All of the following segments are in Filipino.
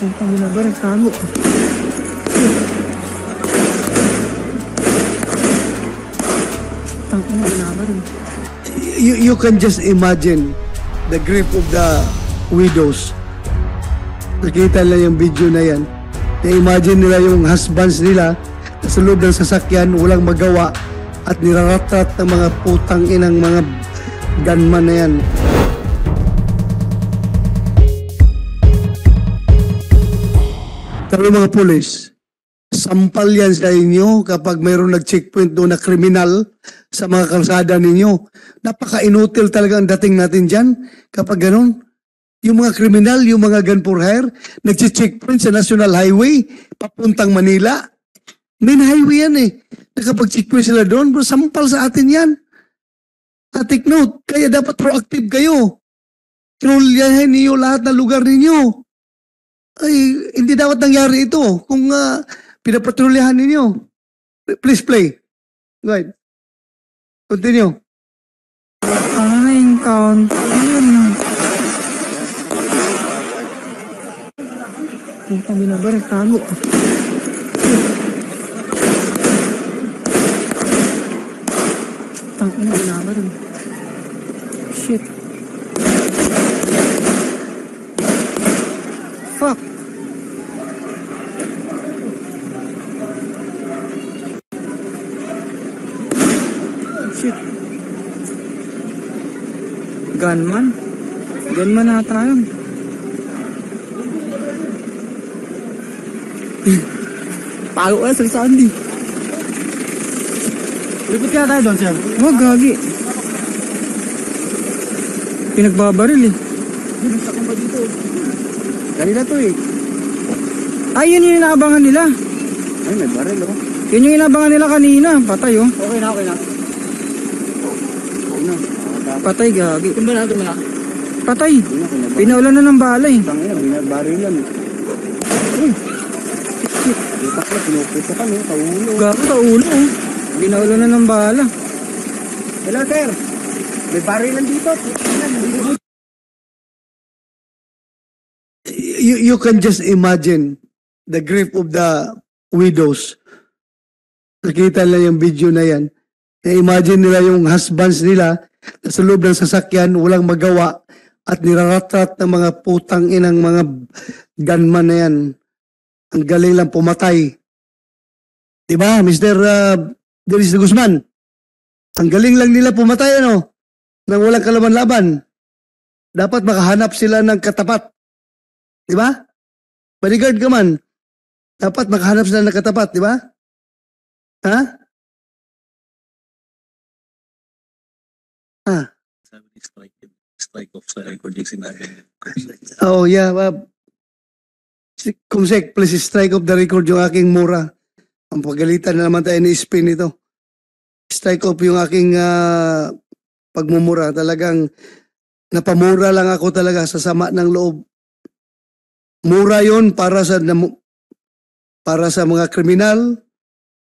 Putang ina ba, nagtago. Tangin na ginawa rin. You can just imagine the grief of the widows. Nakita nila yung video na yan. Na-imagine nila yung husbands nila sa loob ng sasakyan, walang magawa at niraratrat ng mga putang inang mga gunman na yan. Pero mga pulis, sampal yan sa inyo kapag mayroong nag-checkpoint doon na kriminal sa mga kalsada ninyo. Napaka-inutil talaga ang dating natin dyan kapag ganun. Yung mga kriminal, yung mga gun for hire, nag-checkpoint sa National Highway, papuntang Manila. Main highway yan eh. Nakapag-checkpoint sila doon, bro, sampal sa atin yan. Take note, kaya dapat proactive kayo. Trolyahin niyo lahat ng lugar ninyo. Ay, hindi dapat nangyari ito kung pinapatrolyahan ninyo. Please play. Go ahead. Continue. Encounter. Putang ina ba, nagtago. Tangin na ginawa rin. Shit. Fuck. Shit. Gunman? Gunman ata yun. Palo ka sa Sandy. Lipot kaya tayo doon, sir? Huwag, gagi. Pinagbabaril eh. Binagsakan ba dito? Kanina to eh. Ay, yun yung inaabangan nila. Ay, may baril oh. Yun yung inaabangan nila kanina. Patay oh. Okay na, okay na. Patay, gagi. Kung ba natin na? Patay. Pinaulan na ng bala eh. Tangina, binabarilan lang eh. Uy! Shit! Itak na, pinuputo ka no, kaulo. Gagi, kaulo oh. Pinaulan na ng bala. Hello sir! May barilan dito. You can just imagine the grief of the widows. Nakita nila yung video na yan. Na-imagine nila yung husbands nila sa loob ng sasakyan, walang magawa at niraratrat ng mga putang inang mga gunman na yan. Ang galing lang pumatay. Diba, Mr. Dennis de Guzman? Ang galing lang nila pumatay, ano? Nang walang kalaban-laban. Dapat makahanap sila ng katapat. Diba? Bodyguard ka man. Dapat makahanap sila ng katapat, diba? Ha? Ha? Strike off sa recording sinabi. Oh, yeah. Kumsek, please strike off the record yung aking mura. Ang pagalitan na naman tayo ni Spin ito. Strike off yung aking pagmumura. Talagang napamura lang ako talaga sa sama ng loob. Mura yon para sa mga kriminal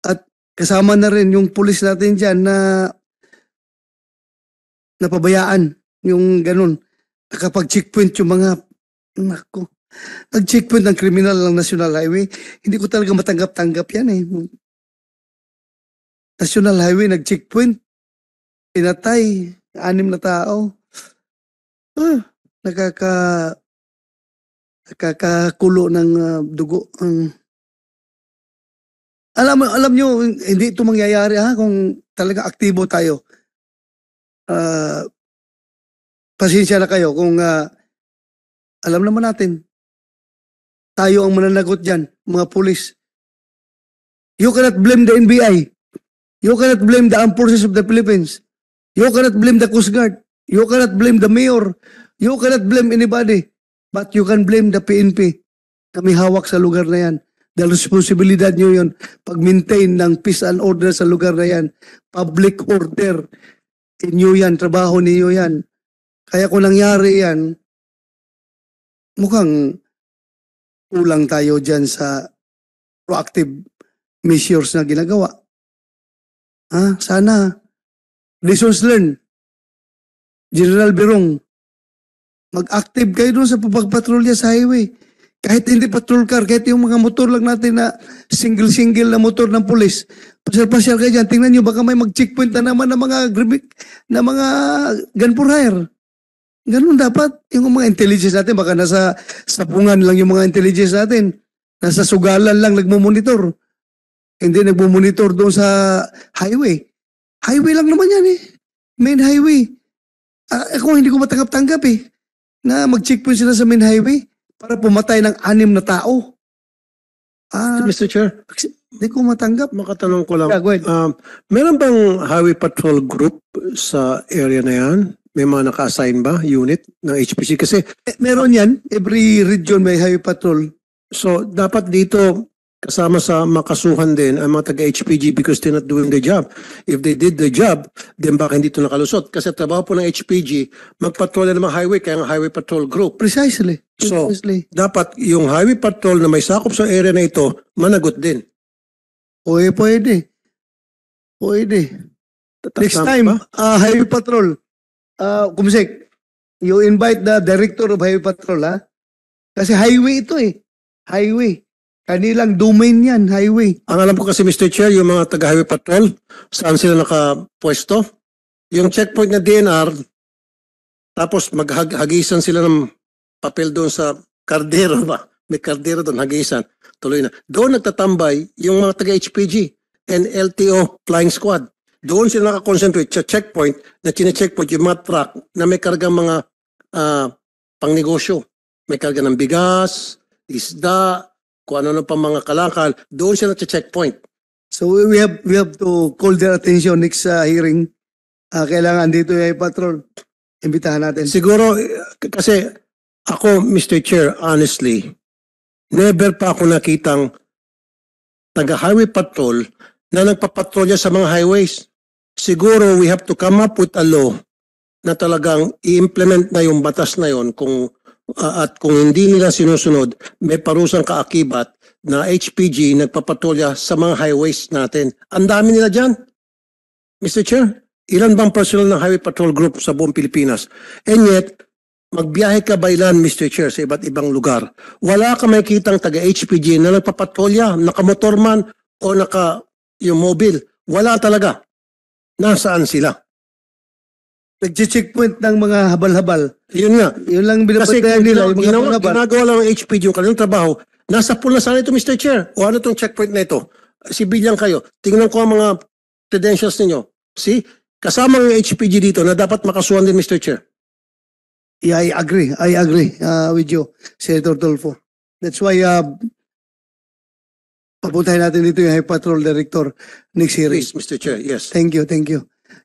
at kasama na rin yung pulis natin dyan na napabayaan yung ganun. Nakapag-checkpoint yung mga nako. Nag-checkpoint ng kriminal ng National Highway. Hindi ko talaga matanggap-tanggap yan eh. National Highway, nag-checkpoint. Pinatay. 6 na tao. Nakakakulo ng dugo. Alam nyo, hindi ito mangyayari ha kung talaga aktibo tayo. Pasensya na kayo kung alam naman natin tayo ang mananagot dyan, mga pulis. You cannot blame the NBI. You cannot blame the Armed Forces of the Philippines. You cannot blame the Coast Guard. You cannot blame the mayor. You cannot blame anybody. But you can blame the PNP na may hawak sa lugar na yan. Dahil responsibilidad nyo yun pag-maintain ng peace and order sa lugar na yan. Public order. Inyo yan, trabaho niyo yan. Kaya kung nangyari yan, mukhang kulang tayo dyan sa proactive measures na ginagawa. Sana. Lessons learned. General Berong, mag-active kayo doon sa pagpatrolya sa highway. Kahit hindi patrol car, kahit yung mga motor lang natin na single-single na motor ng pulis, pasyal-pasyal kayo dyan, tingnan nyo, baka may mag-checkpoint na naman ng mga gun for hire. Ganun dapat. Yung mga intelligence natin, baka nasa sapungan lang yung mga intelligence natin. Nasa sugalan lang nagmumonitor. Hindi nagmumonitor doon sa highway. Highway lang naman yan eh. Main highway. Ako hindi ko matanggap-tanggap eh. Na mag-checkpoint sila sa main highway para pumatay ng 6 na tao. Mr. Chair, Hindi ko matanggap. makatanong ko lang. Yeah, go ahead. Meron bang highway patrol group sa area na yan? May mga naka-assign ba unit ng HPC? Kasi Meron yan. Every region may highway patrol. so dapat dito kasama sa makasuhan din ang mga taga-HPG because they're not doing the job. If they did the job, then baka hindi ito nakalusot. Kasi trabaho po ng HPG, magpatrol ng mga highway, kaya ang highway patrol group. Precisely. So, Precisely. dapat yung highway patrol na may sakop sa area na ito, managot din. Pwede. Next Tama time, ba? highway patrol. Kumisek, you invite the director of highway patrol, ha? Kasi highway ito eh. Highway. Kanilang domain yan, highway. Ang alam ko kasi, Mr. Chair, yung mga taga-highway patrol, saan sila nakapwesto? Yung checkpoint na DNR, tapos maghagisan sila ng papel doon sa kardero ba? May kardero doon, hagisan. Tuloy na. Doon nagtatambay yung mga taga-HPG and LTO flying squad. Doon sila nakakonsentrate sa checkpoint na chine-checkpoint yung mga truck na may kargang mga pangnegosyo. May karga ng bigas, isda, kung ano pa mga kalakal, doon sila sa checkpoint. So we have to call their attention next hearing. Kailangan dito yung highway patrol. Imbitahan natin. Siguro, kasi ako, Mr. Chair, honestly, never pa ako nakitang taga-highway patrol na nagpapatrolya sa mga highways. Siguro, we have to come up with a law na talagang i-implement na yung batas na yon at kung hindi nila sinusunod, may parusang kaakibat na HPG nagpapatrolya sa mga highways natin. Ang dami nila dyan. Mr. Chair, ilan bang personnel ng highway patrol group sa buong Pilipinas? And yet, magbiyahe ka ba ilan, Mr. Chair, sa iba't ibang lugar? Wala ka makikitang taga-HPG na nagpapatrolya, nakamotor man o yung mobile. Wala talaga. Nasaan sila? Nag-checkpoint ng mga habal-habal. Yun nga. Yun lang Kasi binabatayan nila. Yung mga habal-habal. ginagawa lang ng HPG yung kanilang trabaho, nasa pool na sana ito, Mr. Chair. O ano itong checkpoint na ito? Sibilyan kayo. Tingnan ko ang mga credentials ninyo. See? Kasama ng HPG dito na dapat makasuhan din, Mr. Chair. Yeah, I agree with you, Senator Tolfo. That's why papuntahin natin dito yung Highway Patrol Director next hearing. Please, Mr. Chair. Yes. Thank you.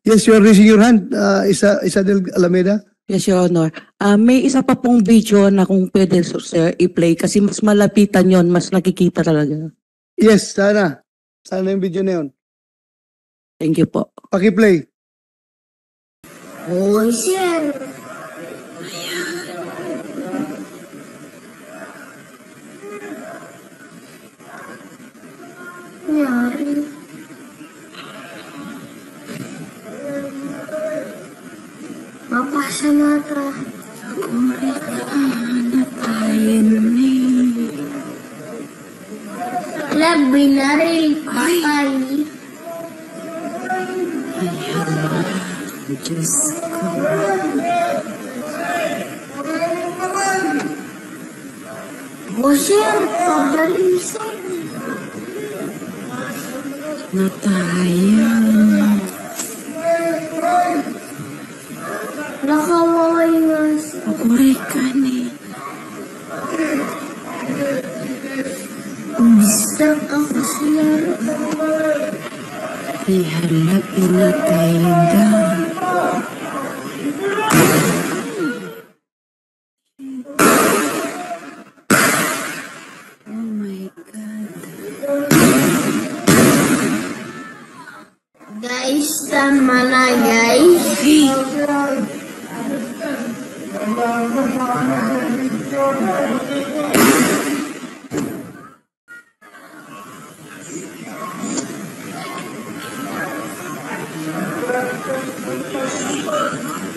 Yes, you are raising your hand, Isadel Alameda. Yes, Your Honor. May isa pa pong video na kung pwede, sir, i-play kasi mas malapitan yon, mas nakikita talaga. Yes, sana. Sana yung video na yun. Thank you po. Paki-play. Oh, sir. Nangyari. Mapasa mata. Labi na rin patay. Diyos ko. Oh, sir. Pagdalisan. Natayan. Nakawaway nga siya. Aburay ka ni. Umistak ako sa laro. Ay, hala, pinatay na. Oh my God. Guys, tama na guys.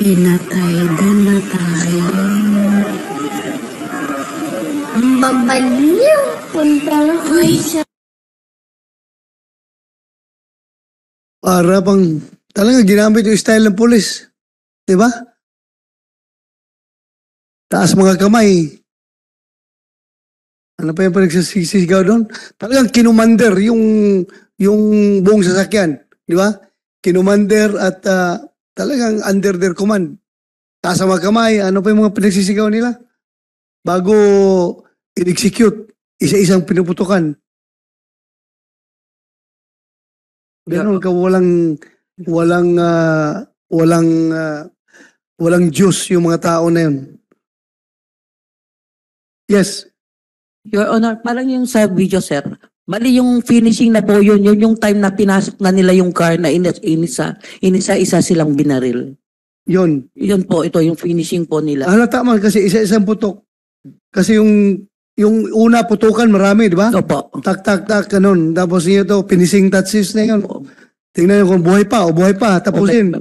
Pinatay na tayo. Babaliw. Punta na kayo sa Para pang talaga ginamit yung style ng pulis. Di ba? Taas mga kamay. Ano pa yung pinagsisigaw doon? Talagang kinumander yung buong sasakyan. Di ba? Kinumander at talagang under their command. Taas ang mga kamay. Ano pa yung mga pinagsisigaw nila? Bago in-execute, isa-isang pinuputukan. Ganon ka walang Diyos yung mga tao na yun. Yes. Your Honor, parang yung sa video, sir. Mali yung finishing na po yun. Yun yung time na pinasok na nila yung car na inisa-isa silang binaril. Yun. Yun po, ito yung finishing po nila. Halata man kasi isa-isang putok. Kasi yung una putukan marami, di ba? Opo. Tak, ganun. Tapos yun ito, finishing touches na yun. Tingnan nyo kung buhay pa o buhay pa, tapusin.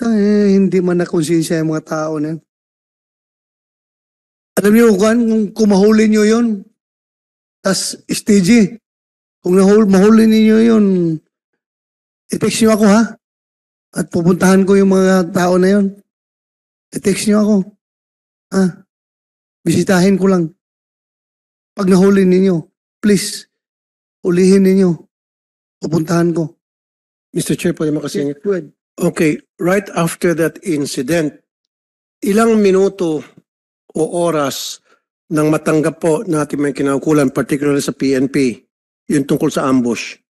Hindi man nakonsensya yung mga tao na yun. Alam niyo kung kumahuli niyo yun, tas stagey, kung mahuli niyo yun, i-text niyo ako ha, at pupuntahan ko yung mga tao na yun. I-text niyo ako. Bisitahin ko lang. Pag nahuli ninyo, please, ulihin ninyo. Pupuntahan ko. Mr. Chair, pwede makasingit. Go ahead. Okay, right after that incident, ilang minuto o oras nang matanggap po natin may kinaukulan, particularly sa PNP, yung tungkol sa ambush?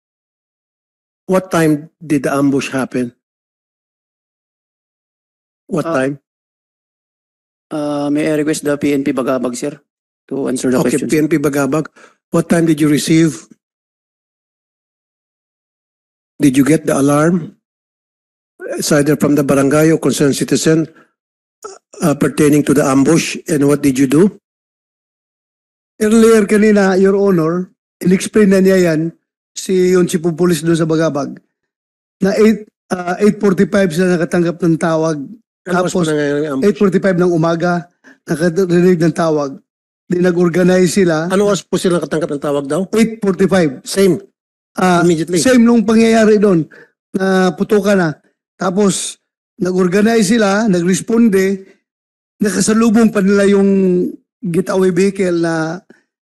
What time did the ambush happen? What time? May I request the PNP Bagabag, sir, to answer the Okay, question. PNP Bagabag. What time did you receive? Did you get the alarm? It's either from the barangay or concerned citizen pertaining to the ambush, and what did you do? Earlier kanina, Your Honor, in-explain na niya yan, yung chief of police doon sa Bagabag, na 8:45 sila nakatanggap ng tawag. Ano oras po Tapos, nangyayari ang ambush? 8:45 ng umaga, nakarinig ng tawag. Di nag-organize sila. Ano oras po sila nakatanggap ng tawag daw? 8:45. Same. Immediately. Same nung pangyayari doon, na putukan na. Tapos, nag-organize sila, nag-responde, nakasalubong pa nila yung getaway vehicle na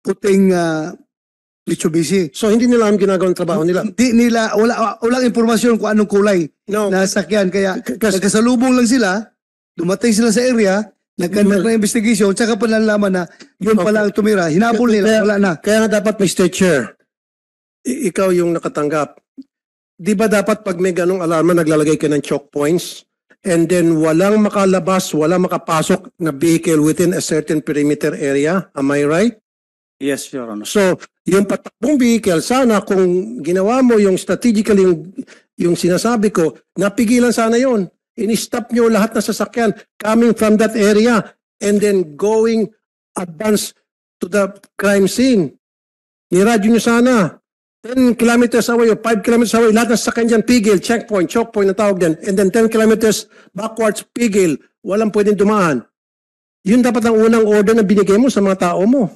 puting Mitsubishi. So hindi nila ang ginagawang trabaho nila? Hindi nila, walang informasyon kung anong kulay No. na sakyan. Kaya Kasi- nagkasalubong lang sila, dumating sila sa area, nagkandak na investigation, tsaka pa nalaman na yun pala ang tumira. Hinabol nila, wala na. Kaya nga dapat, Mr. Chair, ikaw yung nakatanggap. Di ba dapat pag may ganong alarma, naglalagay ka ng choke points? And then walang makalabas, walang makapasok na vehicle within a certain perimeter area? Am I right? Yes, Your Honor. So, yung patakbong vehicle, sana kung ginawa mo yung strategically yung sinasabi ko, napigilan sana yon. In-stop nyo lahat na sasakyan coming from that area and then going advance to the crime scene. Niradyo nyo sana. 10 kilometers away or 5 kilometers away, lahat ng sasakyan dyan, pigil, checkpoint, choke point na tawag din. And then 10 kilometers backwards, pigil, walang pwedeng dumaan. Yun dapat ang unang order na binigay mo sa mga tao mo.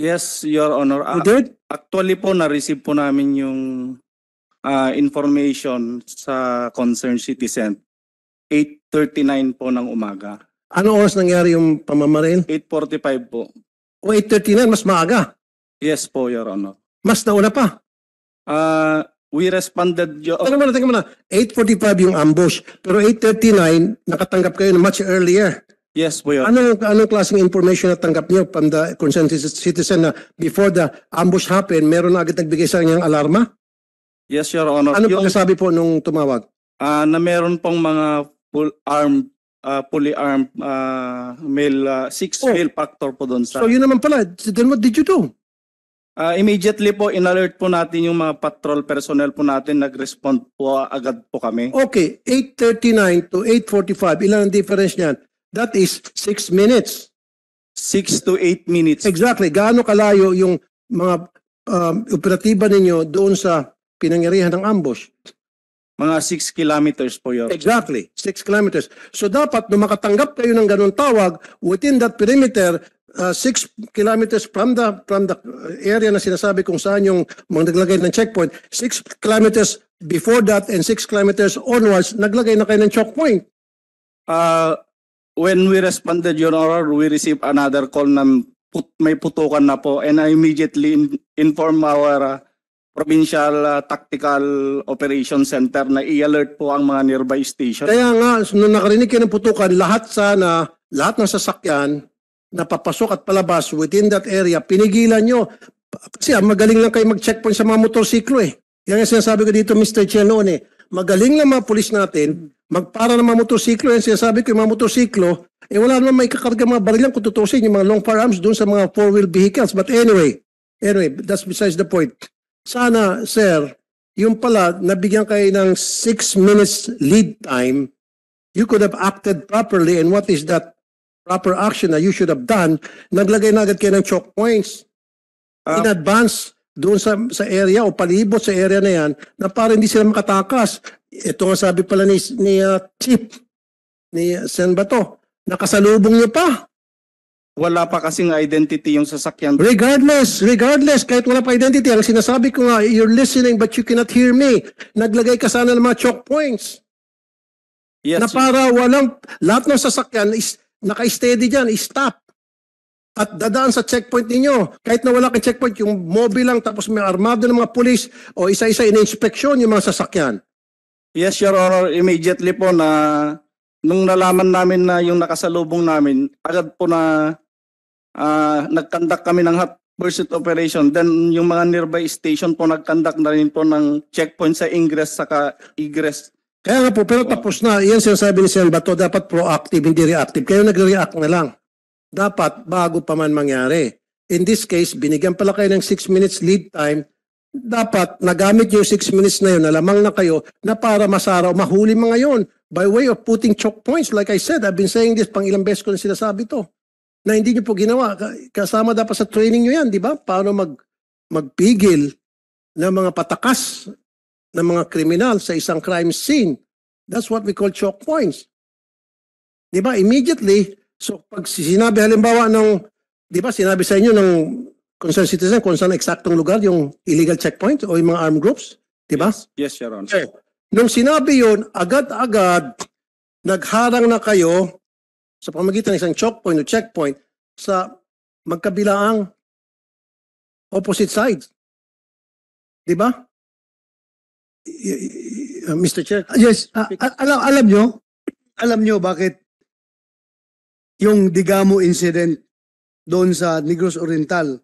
Yes, Your Honor. You did? Actually po, na-receive po namin yung information sa concerned citizen. 8:39 po ng umaga. Ano oras nangyari yung pamamaril? 8:45 po. O 8:39, mas maaga. Yes po, Your Honor. Mas nauna pa. We responded, Teka muna. 8:45 yung ambush. Pero 8:39, nakatanggap kayo na much earlier. yes po, Your Honor. Anong klaseng information na tanggap niyo from the concerned citizen na before the ambush happened, meron na agad nagbigay sa kanyang alarma? Yes, Your Honor. Ano Yung, pagkasabi po nung tumawag? na meron pong mga fully armed male, 6 Oh. male factor po doon sa... So yun naman pala. Then what did you do? Immediately po, in-alert po natin yung mga patrol personnel po natin. Nag-respond po agad po kami. Okay, 8:39 to 8:45. Ilan ang difference niyan? That is 6 minutes. 6 to 8 minutes. Exactly. Gaano kalayo yung mga operatiba ninyo doon sa pinangyarihan ng ambush? Mga 6 kilometers po, Your Honor. Exactly. 6 kilometers. So dapat nung makatanggap kayo ng ganun tawag, within that perimeter, 6 kilometers from the area na sinasabi kung saan yung mga naglagay ng checkpoint, 6 kilometers before that and 6 kilometers onwards, naglagay na kayo ng checkpoint. When we responded, Your Honor, we received another call na may putukan na po, and I immediately inform our Provincial Tactical Operation Center na i-alert po ang mga nearby station. Kaya nga, nung nakarinig kayo ng putukan, lahat ng sasakyan na papasok at palabas within that area, pinigilan nyo. Kasi magaling lang kayo mag-checkpoint sa mga motorsiklo eh. Yan ang sinasabi ko dito, Mr. Chair, noon eh. Magaling lang mga pulis natin, magpara ng mga motorsiklo. Yan sinasabi ko, yung mga motorsiklo, wala naman may kakarga mga barilan kung tutusin yung mga long firearms doon sa mga four-wheel vehicles. But anyway, that's besides the point. Sana, sir, yung pala, nabigyan kayo ng 6 minutes lead time, you could have acted properly, and what is that proper action that you should have done? Naglagay na agad kayo ng choke points in advance doon sa area o palibot sa area na yan na para hindi sila makatakas. Ito nga sabi pala ni Chief, ni Sen Bato, nakasalubong niyo pa. Wala pa kasing identity yung sasakyan. Regardless, kahit wala pa identity, ang sinasabi ko nga, you're listening but you cannot hear me. Naglagay ka sana ng mga choke points. Yes, Na para lahat ng sasakyan is naka-steady dyan, stop. At dadaan sa checkpoint ninyo. Kahit na wala kang checkpoint, yung mobile lang, tapos may armado ng mga pulis, o isa-isa in-inspeksyon yung mga sasakyan. Yes, Your Honor, immediately po na nung nalaman namin na yung nakasalubong namin, agad po na nag-conduct kami ng hot pursuit operation. Then yung mga nearby station po nag-conduct na rin po ng checkpoint sa ingress saka egress. Kaya nga po, pero tapos na, yan sinasabi ni Sen Bato, dapat proactive, hindi reactive. Kayo nag-react na lang. Dapat bago pa man mangyari. In this case, binigyan pala kayo ng 6 minutes lead time. Dapat nagamit yung 6 minutes na yun, nalamang na kayo, na para masara o mahuli mga yon by way of putting choke points. Like I said, I've been saying this pang ilang beses ko na sinasabi to. Na hindi nyo po ginawa. Kasama dapat sa training nyo yan, di ba? Paano magpigil ng mga patakas ng mga kriminal sa isang crime scene. That's what we call choke points. Di ba? Immediately, so pag sinabi halimbawa di ba sinabi sa inyo ng concerned citizen kung saan eksaktong lugar yung illegal checkpoint o yung mga armed groups, di ba? Yes, Your Honor. Okay. Nung sinabi yun, agad-agad nagharang na kayo sa pamamagitan ng isang choke point o checkpoint sa magkabilaang opposite sides. Di ba? Mr. Chair. Yes, alam nyo bakit yung Digamo incident doon sa Negros Oriental,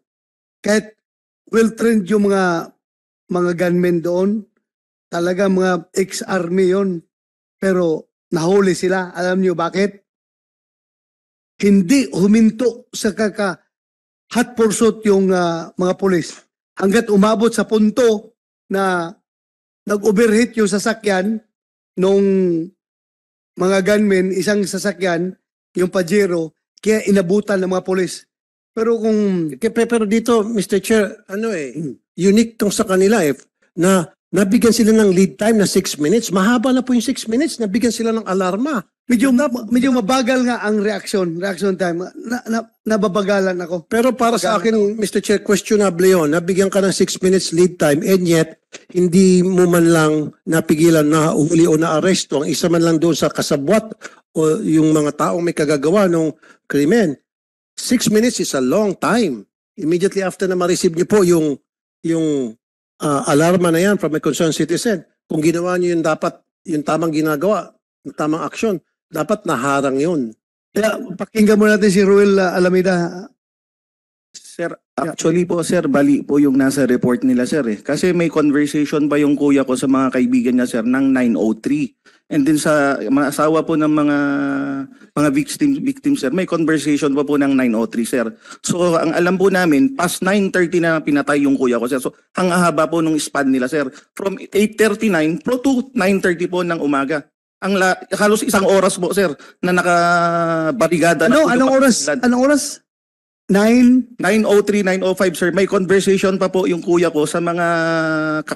kahit well-trained yung mga gunmen doon, talaga mga ex-army yon, pero nahuli sila. Alam nyo bakit? Hindi huminto sa hot pursuit yung mga pulis hanggat umabot sa punto na nag-overheat yung sasakyan nung mga gunmen, isang sasakyan, yung Pajero, kaya inabutan ng mga pulis. Pero Pero dito, Mr. Chair, unique tong sa kanila na nabigyan sila ng lead time na 6 minutes. Mahaba na po yung 6 minutes. Nabigyan sila ng alarma. medyo mabagal nga ang reaction time. Nababagalan ako. Pero para sa akin, Mr. Chair, questionable yun. Nabigyan ka ng 6 minutes lead time and yet, hindi mo man lang napigilan na uhuli o na-arresto ang isa man lang doon sa kasabwat o yung mga taong may kagagawa ng krimen. 6 minutes is a long time. Immediately after na ma-receive niyo po yung alarma na yan from a concerned citizen, kung ginawa niyo yung tamang ginagawa, yung tamang aksyon, dapat naharang yun. Kaya pakinggan mo natin si Ruel Alameda. Sir, actually po sir, bali po yung nasa report nila sir eh. Kasi may conversation pa yung kuya ko sa mga kaibigan niya sir ng 9:03. And then sa mga asawa po ng mga victim sir, may conversation pa po ng 9:03 sir. So ang alam po namin, past 9:30 na pinatay yung kuya ko sir. So ang haba po nung span nila sir. From 8:39 to 9:30 po ng umaga. Halos isang oras po sir na nakabarigada na po yung Anong oras? 9:03, 9:05 sir, may conversation pa po yung kuya ko sa mga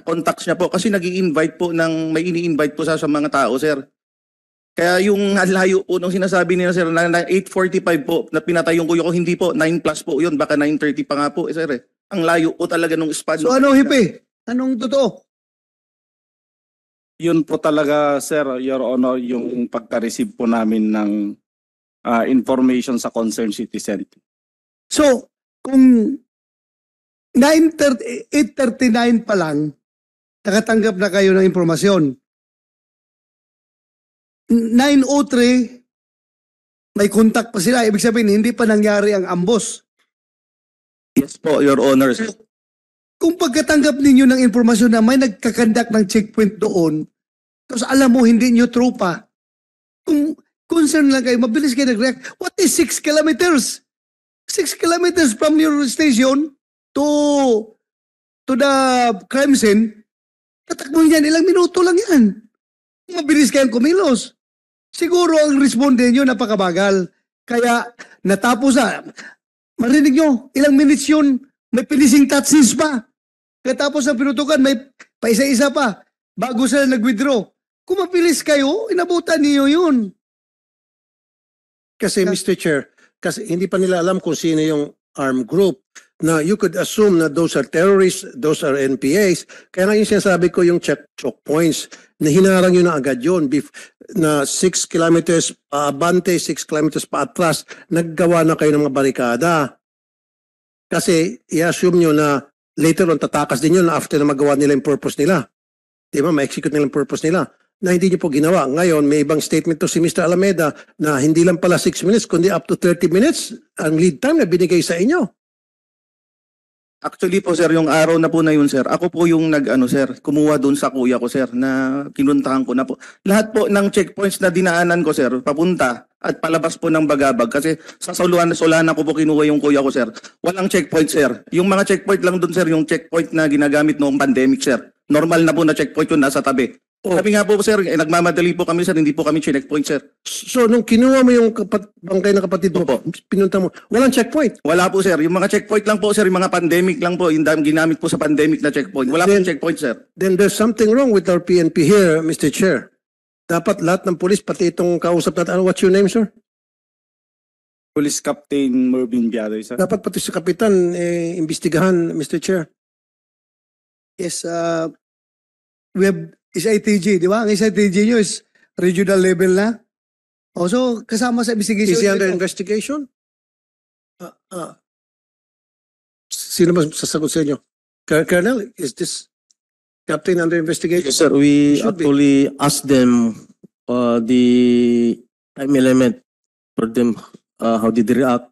contacts niya po kasi nag-i-invite po may ini-invite po sa mga tao sir. Kaya yung layo po nung sinasabi nila sir na 8:45 po na pinatay yung kuya ko, hindi po 9 plus po yun, baka 9:30 pa nga po sir eh. Ang layo po talaga nung span. So ano, Hipe? Anong totoo? Yun po talaga, sir, Your Honor, yung pagka-receive po namin ng information sa concerned citizen. So, kung 8:39 pa lang, nakatanggap na kayo ng impormasyon. 9:03, may contact pa sila. Ibig sabihin, hindi pa nangyari ang ambos. Yes po, Your Honor. Kung pagkatanggap ninyo ng impormasyon na may nagkakandak ng checkpoint doon, tapos alam mo hindi nyo tropa, kung concern lang kayo, mabilis kayo nag-react. What is 6 kilometers? 6 kilometers from your station to the crime scene, tatakbo yan, ilang minuto lang yan. Mabilis kayong kumilos. Siguro ang responde nyo napakabagal. Kaya natapos na. Marinig nyo, ilang minutes yun, may finishing touches pa. Katapos ng pinutukan, may paisa-isa pa. Bago sila nag-withdraw. Kung mabilis kayo, inabutan niyo yun. Kasi Mr. Chair, kasi hindi pa nila alam kung sino yung armed group na you could assume na those are terrorists, those are NPAs. Kaya nga yung sinasabi ko yung checkpoints na hinarang yun na agad yun na 6 kilometers paabante, 6 kilometers paatras, naggawa na kayo ng mga barikada. Kasi i-assume nyo na later on tatakas din yun after na magawa nila yung purpose nila. Di ba? Ma-execute nila yung purpose nila na hindi nyo po ginawa. Ngayon, may ibang statement to si Mr. Alameda na hindi lang pala 6 minutes, kundi up to 30 minutes ang lead time na binigay sa inyo. Actually po sir, yung araw na po na yun sir, ako po yung sir, kumuha doon sa kuya ko sir na kinuntahan ko na po. Lahat po ng checkpoints na dinaanan ko sir, papunta at palabas po ng Bagabag kasi sa Solana ko po kinuha yung kuya ko sir. Walang checkpoint sir. Yung mga checkpoint lang doon sir, yung checkpoint na ginagamit noong pandemic sir. Normal na po na checkpoint yun nasa tabi. Sabi nga po sir, nagmamadali po kami sir, hindi po kami checkpoint sir. So, nung kinuha mo yung bangkay ng kapatid mo, pinunta mo, walang checkpoint. Wala po sir, yung mga checkpoint lang po sir, yung mga pandemic lang po, yung ginamit po sa pandemic na checkpoint. Wala po checkpoint sir. Then there's something wrong with our PNP here, Mr. Chair. Dapat lahat ng pulis, pati itong kausap natin, what's your name, sir? Police Captain Mervin Biadoy, sir. Dapat pati si Kapitan, imbestigahan, Mr. Chair. Yes, we have SITG, di ba? Ang SITG nyo is regional level na. So, kasama sa investigation. Is he under investigation? Sino ba sasagot sa inyo? Colonel, is this captain under investigation? Yes, sir. We Should be. actually asked them the time element for them, how did they react,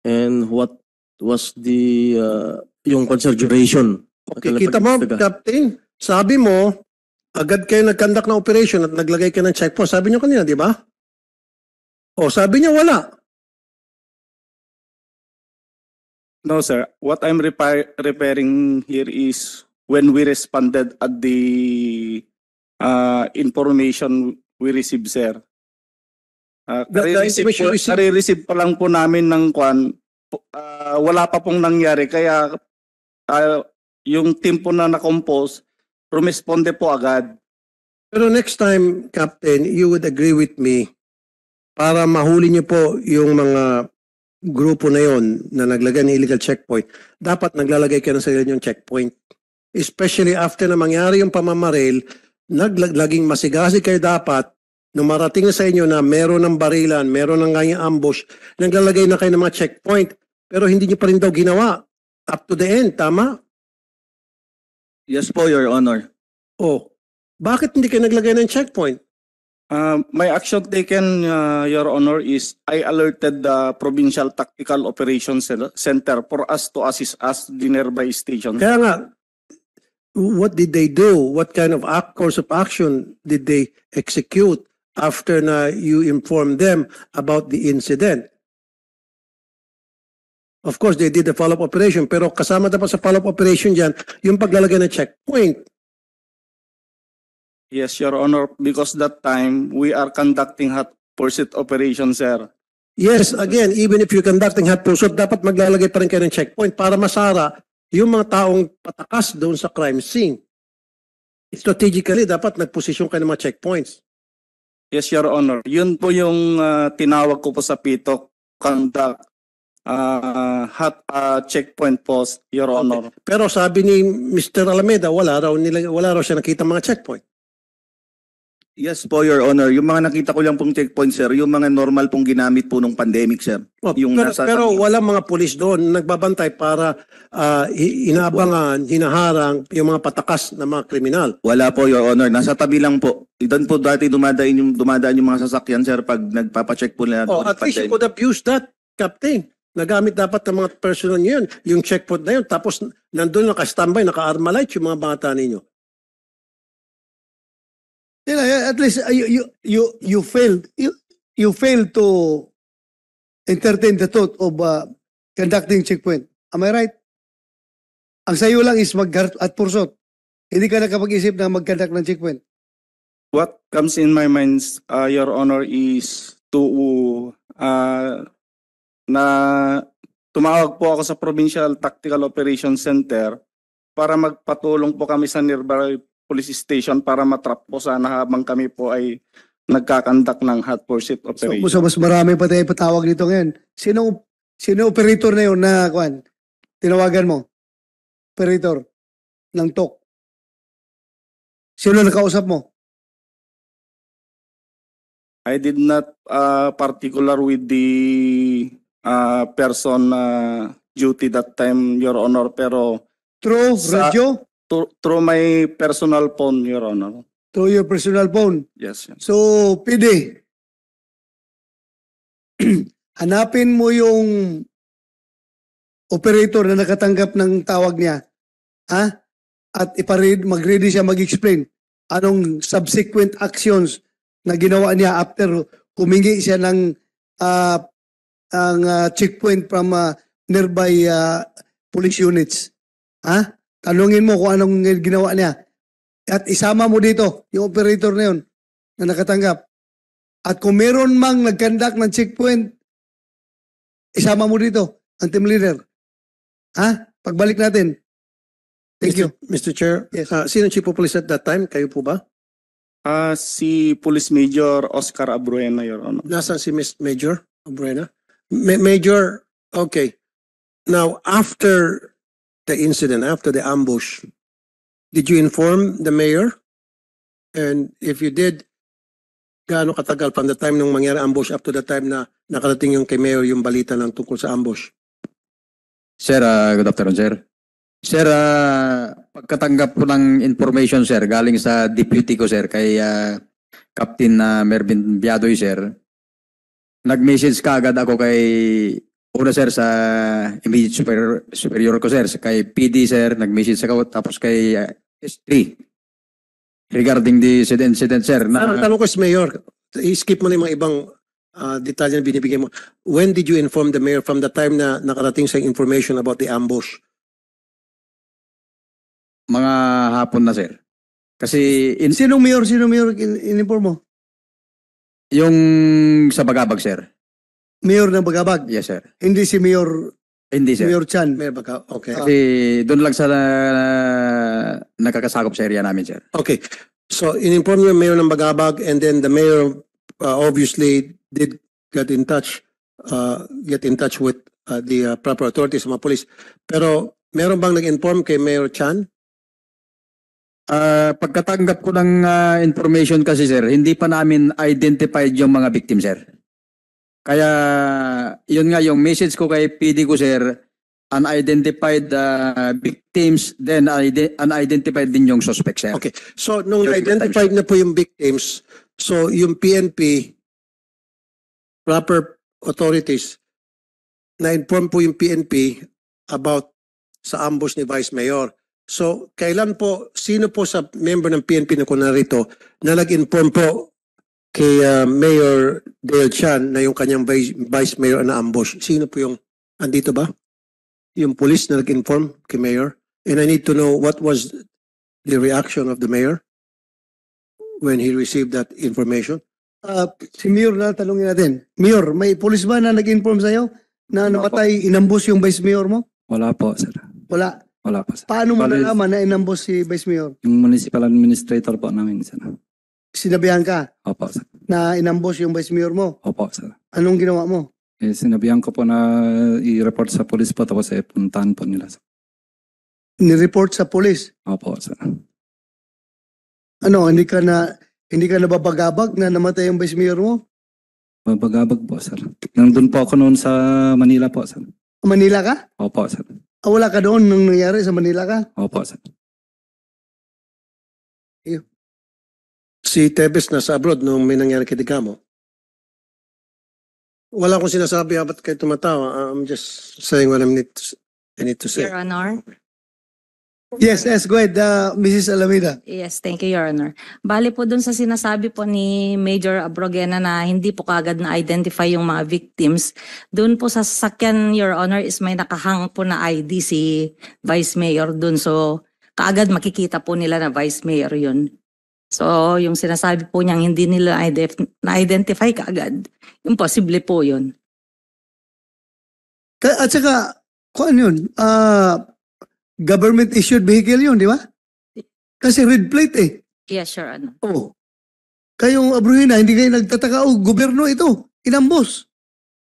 and what was the yung consideration. Okay, kita mo, Captain, sabi mo, agad kayo nag-conduct na operation at naglagay kayo ng checkpoint. Sabi niyo kanina, di ba? O, sabi niyo wala. No, sir. What I'm referring here is when we responded at the information we received, sir. Kare-receive pa lang po namin ng kwan. Wala pa pong nangyari. Kaya yung team po na na-compose, rumisponde po agad. Pero next time, Captain, you would agree with me para mahuli niyo po yung mga grupo na yon na naglagay ng illegal checkpoint, dapat naglalagay kayo ng sarili niyong checkpoint. Especially after na mangyari yung pamamaril, naglaging masigasig kayo dapat nung marating na sa inyo na meron ng barilan, meron ng ganyang ambush, naglalagay na kayo ng mga checkpoint. Pero hindi niyo pa rin daw ginawa. Up to the end, tama? Yes po, Your Honor. Oh, bakit hindi kayo naglagay ng checkpoint? My action taken, Your Honor, is I alerted the Provincial Tactical Operations Center for us to assist us the nearby station. Kaya nga, what did they do? What kind of course of action did they execute after na you informed them about the incident? Of course, they did the follow-up operation, pero kasama dapat sa follow-up operation dyan, yung paglalagay ng checkpoint. Yes, Your Honor, because that time we are conducting hot pursuit operation, sir. Yes, again, even if you're conducting hot pursuit, dapat maglalagay pa rin kayo ng checkpoint para masara yung mga taong patakas doon sa crime scene. Strategically, dapat nagposisyon kayo ng mga checkpoints. Yes, Your Honor. Yun po yung tinawag ko po sa PITOC, conduct hot checkpoint post, Your Honor. Pero sabi ni Mr. Alameda, wala raw siya nakita mga checkpoint. Yes po, Your Honor. Yung mga nakita ko lang pong checkpoint, sir, yung mga normal pong ginamit po nung pandemic, sir. Yung Pero walang mga pulis doon nagbabantay para inaabangan, hinaharang yung mga patakas na mga kriminal. Wala po, Your Honor. Nasa tabi lang po. Doon po dati dumadaan yung mga sasakyan, sir, pag nagpapacheck po nila. At least you could have used that, Captain. Nagamit dapat ng mga personal niyo yun, yung checkpoint na yun. Tapos nandun naka-standby, naka-arma light yung mga bata ninyo. At least you failed to entertain the thought of conducting checkpoint. Am I right? Ang sayo lang is mag-heart at pursot. Hindi ka nakapag-isip na mag-conduct ng checkpoint. What comes in my mind, Your Honor, is to na tumawag po ako sa Provincial Tactical Operations Center para magpatulong po kami sa nearby police station para matrap po sana habang kami po ay nagkakandak ng hot pursuit operation. So mas marami pa tayo patawag dito ngayon. Sino operator na yun na tinawagan mo? Operator ng TOC. Sino nakausap mo? I did not particular with the person duty that time, Your Honor, pero Through radio? Through my personal phone, Your Honor. Through your personal phone? Yes. So, PD, hanapin mo yung operator na nakatanggap ng tawag niya, at mag-ready siya mag-explain anong subsequent actions na ginawa niya after humingi siya ng checkpoint from nearby police units. Tanungin mo kung anong ginawa niya. At isama mo dito yung operator na yun na nakatanggap. At kung meron mang nag-conduct ng checkpoint, isama mo dito ang team leader. Pagbalik natin. Thank you. Mr. Chair, Yes. sino chief of police at that time? Kayo po ba? Si Police Major Oscar Abruena, Your Honor. Nasaan si Miss Major Abrena? Major, okay. Now, after the incident, after the ambush, did you inform the mayor? And if you did, gaano katagal from the time nung mangyari ambush up to the time na nakarating yung kay mayor yung balita ng tungkol sa ambush? Sir, good afternoon, sir. Sir, pagkatanggap ko ng information, sir, galing sa deputy ko, sir, kay Captain Mervin Biadoy, sir, nag-message kaagad ako kay una, sir, sa immediate superior ko, sir, kay PD, sir, nag-message ako, tapos kay S3 regarding the incident, sir. Tanong ko si mayor, i-skip mo na yung mga ibang detalye na binibigay mo. When did you inform the mayor from the time na nakarating sa information about the ambush? Mga hapon na, sir. Kasi Sinong mayor in-inform mo? yung sa Bagabag, sir. Mayor ng Bagabag? Yes, sir. Hindi si Mayor Hindi, sir. Mayor Chan. Mayor Baga, okay. Kasi doon lang sa nakakasakop sa area namin, sir. Okay. So, in-inform yung mayor ng Bagabag and then the mayor obviously did get in touch with the proper authorities, mga police. Pero, meron bang nag-inform kay Mayor Chan? Pagkatanggap ko ng information kasi, sir, hindi pa namin identified yung mga victim, sir. Kaya, yun nga, yung message ko kay PD ko, sir, unidentified victims, then unidentified din yung suspect, sir. Okay. So, nung identified na po yung victims, so yung PNP, proper authorities, na-inform po yung PNP about sa ambush ni Vice Mayor. So, kailan po, sino po sa member ng PNP na kunarito na nag-inform po kay Mayor Dale Chan na yung kanyang Vice Mayor na ambush? Sino po yung, andito ba? Yung police na nag-inform kay Mayor? And I need to know what was the reaction of the Mayor when he received that information. Si Mayor na tanungin natin. Mayor, may police ba na nag-inform sa'yo na namatay, inambos yung Vice Mayor mo? Wala po, sir. Wala. Wala po, sir. Paano mo nalaman na inambos si Vice Mayor? Yung municipal administrator po namin, sir. Sinabihan ka? Opo, sir. na inambos yung vice mayor mo. Opo, sir. Anong ginawa mo? Sinabihan ko po na i-report sa police po tapos puntahan po nila. Ni-report sa police. Opo, sir. Ano, hindi ka nababagabag na namatay yung vice mayor mo? Mabagabag po, sir. Nandun po ako noon sa Manila po, sir. Manila ka? Opo, sir. Wala ka doon nung nangyari sa Manila ka? Opo, sir. Si Tebes nasa abroad nung may nangyari kay Digamo. Wala akong sinasabi ba't kayo tumatawa. I'm just saying what I need to say. Your Honor. Yes, go ahead, Mrs. Alameda. Yes, thank you, Your Honor. Bali po dun sa sinasabi po ni Major Abrogena na hindi po kagad na-identify yung mga victims, dun po sa sasakyan, Your Honor, is may nakahang po na ID si Vice Mayor dun. So, kaagad makikita po nila na Vice Mayor yun. So, yung sinasabi po niyang hindi nila na-identify kaagad, imposible po yun. At saka, kung ano yun, government issued vehicle yun, di ba? Kasi red plate eh. Yes, Your Honor. Oo. Kayong Abrogena, hindi kayo nagtataka, gobyerno ito, inambos.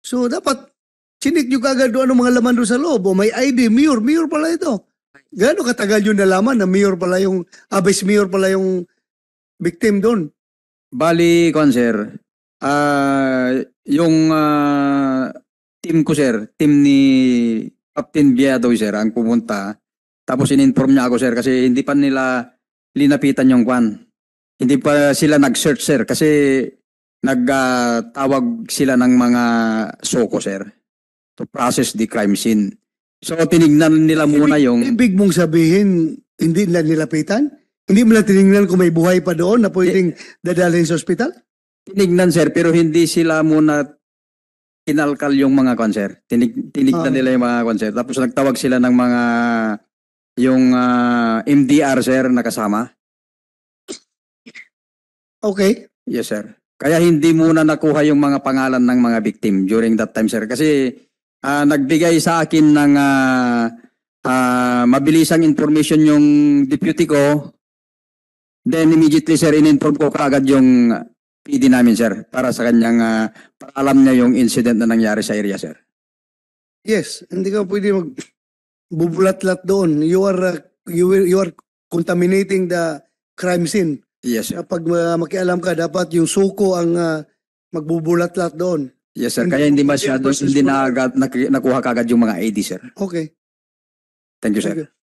So, dapat, chinik nyo kagad doon ang mga laman doon sa loob. O may ID, mayor pala ito. Gaano katagal yun nalaman na mayor pala yung, vice mayor pala yung victim doon? Bali, sir, yung team ko, sir, team ni Captain Biadoy, sir, ang pumunta. Tapos in-inform niya ako, sir, kasi hindi pa nila linapitan yung kwan. Hindi pa sila nag-search, sir, kasi nagtawag sila ng mga SOCO, sir, to process the crime scene. So, tinignan nila muna yung... Ibig mong sabihin, hindi nila nilapitan? Hindi mo na tinignan kung may buhay pa doon na pwedeng dadalhin sa ospital? Tinignan, sir, pero hindi sila muna kinalkal yung mga konser. Tinignan nila yung mga konser. Tapos nagtawag sila ng mga yung MDR, sir, na kasama. Okay. Yes, sir. Kaya hindi muna nakuha yung mga pangalan ng mga victim during that time, sir. Kasi nagbigay sa akin ng mabilisang information yung deputy ko. Then immediately, sir, in-inform ko kaagad yung PD namin, sir, para sa kanyang, para alam niya yung incident na nangyari sa area, sir. Yes, hindi ka pwede magbubulat-lat doon. You are contaminating the crime scene. Yes, sir. Kapag makialam ka, dapat yung suko ang magbubulat-lat doon. Yes, sir. Kaya hindi masyado, hindi na nakuha kaagad yung mga ID, sir. Okay. Thank you, sir. Thank you.